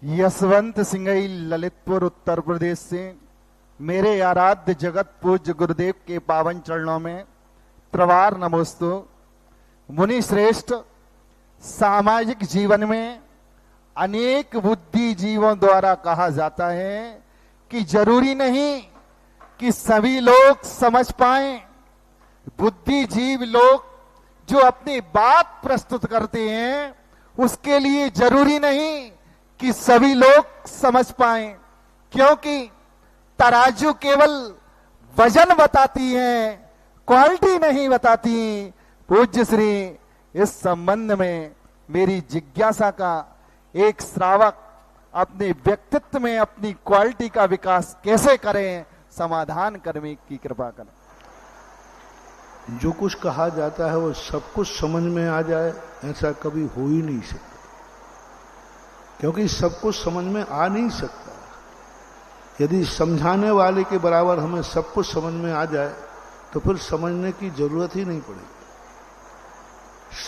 यशवंत सिंघई, ललितपुर, उत्तर प्रदेश से मेरे आराध्य जगत पूज्य गुरुदेव के पावन चरणों में त्रिवार नमोस्तु। मुनि श्रेष्ठ, सामाजिक जीवन में अनेक बुद्धिजीवों द्वारा कहा जाता है कि जरूरी नहीं कि सभी लोग समझ पाएं। बुद्धिजीव लोग जो अपनी बात प्रस्तुत करते हैं उसके लिए जरूरी नहीं कि सभी लोग समझ पाएं, क्योंकि तराजू केवल वजन बताती है, क्वालिटी नहीं बताती। पूज्य श्री इस संबंध में मेरी जिज्ञासा का एक श्रावक अपने व्यक्तित्व में अपनी क्वालिटी का विकास कैसे करें, समाधान करने की कृपा करें। जो कुछ कहा जाता है वो सब कुछ समझ में आ जाए, ऐसा कभी हो ही नहीं सकता, क्योंकि सब कुछ समझ में आ नहीं सकता। यदि समझाने वाले के बराबर हमें सब कुछ समझ में आ जाए तो फिर समझने की जरूरत ही नहीं पड़ेगी।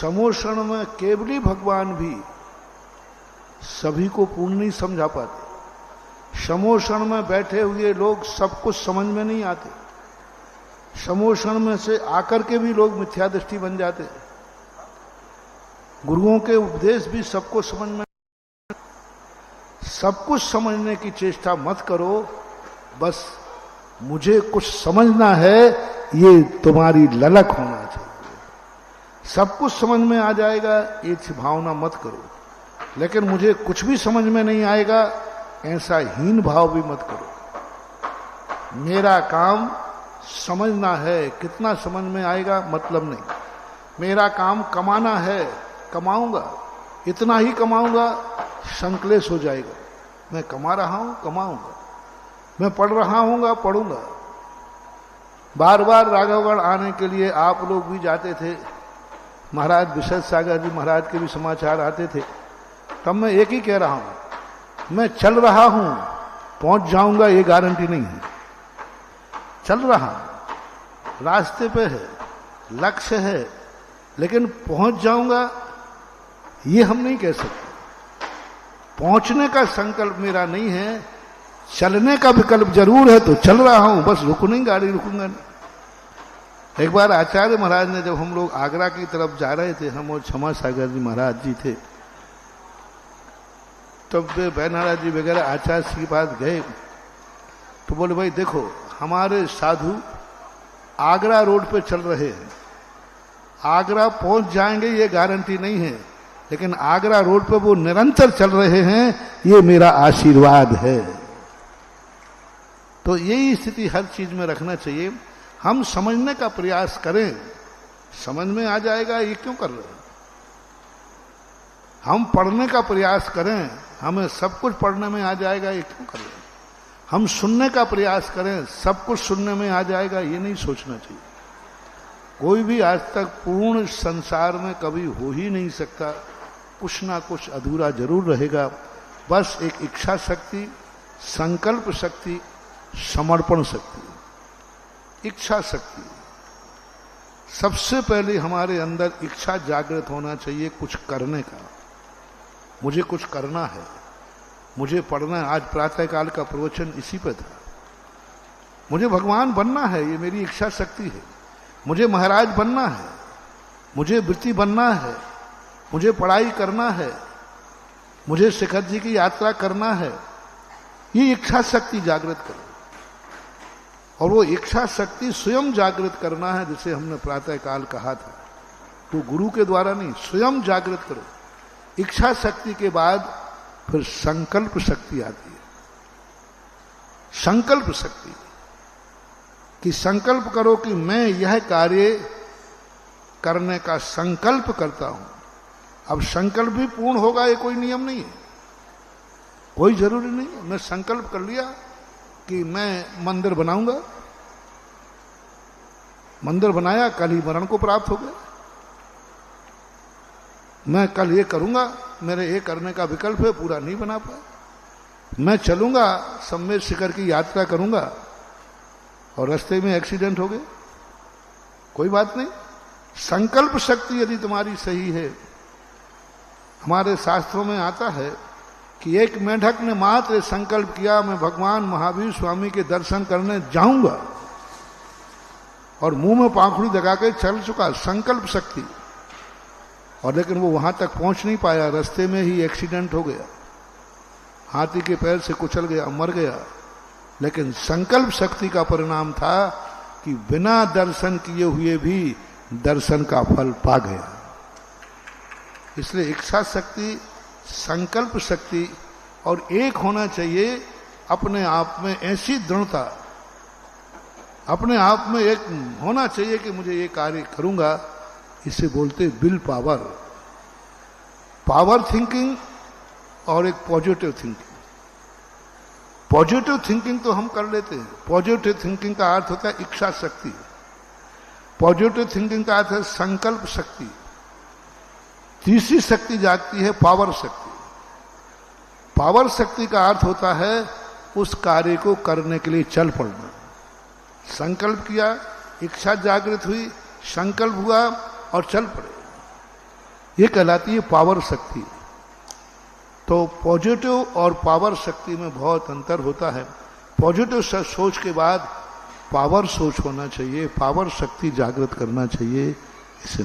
समोषण में केवली भगवान भी सभी को पूर्ण नहीं समझा पाते। समोषण में बैठे हुए लोग सब कुछ समझ में नहीं आते। समोषण में से आकर के भी लोग मिथ्या दृष्टि बन जाते। गुरुओं के उपदेश भी सबको समझ में, सब कुछ समझने की चेष्टा मत करो। बस मुझे कुछ समझना है, ये तुम्हारी ललक होना चाहिए। सब कुछ समझ में आ जाएगा ये भावना मत करो, लेकिन मुझे कुछ भी समझ में नहीं आएगा ऐसा हीन भाव भी मत करो। मेरा काम समझना है, कितना समझ में आएगा मतलब नहीं। मेरा काम कमाना है, कमाऊंगा, इतना ही कमाऊंगा, संकलेश हो जाएगा। मैं कमा रहा हूं, कमाऊंगा। मैं पढ़ रहा हूंगा, पढ़ूंगा। बार बार राघवगढ़ आने के लिए आप लोग भी जाते थे। महाराज विशद सागर जी महाराज के भी समाचार आते थे। तब मैं एक ही कह रहा हूं, मैं चल रहा हूं, पहुंच जाऊंगा ये गारंटी नहीं है। चल रहा हूं, रास्ते पे है, लक्ष्य है, लेकिन पहुंच जाऊंगा ये हम नहीं कह सकते। पहुंचने का संकल्प मेरा नहीं है, चलने का विकल्प जरूर है, तो चल रहा हूं, बस रुकू नहीं, गाड़ी रुकूंगा नहीं। एक बार आचार्य महाराज ने, जब हम लोग आगरा की तरफ जा रहे थे, हम और क्षमा सागर जी महाराज जी थे, तब वे बैनाराज जी वगैरह आचार्य के पास गए तो बोले, भाई देखो हमारे साधु आगरा रोड पे चल रहे हैं, आगरा पहुंच जाएंगे ये गारंटी नहीं है, लेकिन आगरा रोड पे वो निरंतर चल रहे हैं, ये मेरा आशीर्वाद है। तो यही स्थिति हर चीज में रखना चाहिए। हम समझने का प्रयास करें, समझ में आ जाएगा ये क्यों कर रहे हैं। हम पढ़ने का प्रयास करें, हमें सब कुछ पढ़ने में आ जाएगा ये क्यों कर रहे हैं। हम सुनने का प्रयास करें, सब कुछ सुनने में आ जाएगा ये नहीं सोचना चाहिए। कोई भी आज तक पूर्ण संसार में कभी हो ही नहीं सकता, कुछ ना कुछ अधूरा जरूर रहेगा। बस एक इच्छा शक्ति, संकल्प शक्ति, समर्पण शक्ति। इच्छा शक्ति सबसे पहले हमारे अंदर इच्छा जागृत होना चाहिए कुछ करने का। मुझे कुछ करना है, मुझे पढ़ना है। आज प्रातःकाल का प्रवचन इसी पे था। मुझे भगवान बनना है, ये मेरी इच्छा शक्ति है। मुझे महाराज बनना है, मुझे वृत्ति बनना है, मुझे पढ़ाई करना है, मुझे शिखर जी की यात्रा करना है। ये इच्छा शक्ति जागृत करो, और वो इच्छा शक्ति स्वयं जागृत करना है, जिसे हमने प्रातःकाल कहा था। तो गुरु के द्वारा नहीं, स्वयं जागृत करो। इच्छा शक्ति के बाद फिर संकल्प शक्ति आती है। संकल्प शक्ति कि संकल्प करो कि मैं यह कार्य करने का संकल्प करता हूं। अब संकल्प भी पूर्ण होगा ये कोई नियम नहीं है, कोई जरूरी नहीं है। मैं संकल्प कर लिया कि मैं मंदिर बनाऊंगा, मंदिर बनाया, कल ही मरण को प्राप्त हो गया। मैं कल ये करूंगा, मेरे ये करने का विकल्प है, पूरा नहीं बना पाया। मैं चलूंगा, सम्मेद शिखर की यात्रा करूंगा और रास्ते में एक्सीडेंट हो गए, कोई बात नहीं। संकल्प शक्ति यदि तुम्हारी सही है, हमारे शास्त्रों में आता है कि एक मेढक ने मात्र संकल्प किया मैं भगवान महावीर स्वामी के दर्शन करने जाऊंगा, और मुंह में पाखुड़ी लगा के चल चुका, संकल्प शक्ति। और लेकिन वो वहां तक पहुंच नहीं पाया, रास्ते में ही एक्सीडेंट हो गया, हाथी के पैर से कुचल गया, मर गया। लेकिन संकल्प शक्ति का परिणाम था कि बिना दर्शन किए हुए भी दर्शन का फल पा गया। इसलिए इच्छा शक्ति, संकल्प शक्ति और एक होना चाहिए अपने आप में, ऐसी दृढ़ता अपने आप में एक होना चाहिए कि मुझे ये कार्य करूंगा। इसे बोलते विल पावर, पावर थिंकिंग और एक पॉजिटिव थिंकिंग। पॉजिटिव थिंकिंग तो हम कर लेते हैं, पॉजिटिव थिंकिंग का अर्थ होता है इच्छा शक्ति, पॉजिटिव थिंकिंग का अर्थ है संकल्प शक्ति। तीसरी शक्ति जागती है पावर शक्ति। पावर शक्ति का अर्थ होता है उस कार्य को करने के लिए चल पड़ना। संकल्प किया, इच्छा जागृत हुई, संकल्प हुआ और चल पड़े, ये कहलाती है पावर शक्ति। तो पॉजिटिव और पावर शक्ति में बहुत अंतर होता है। पॉजिटिव सोच के बाद पावर सोच होना चाहिए, पावर शक्ति जागृत करना चाहिए, इसे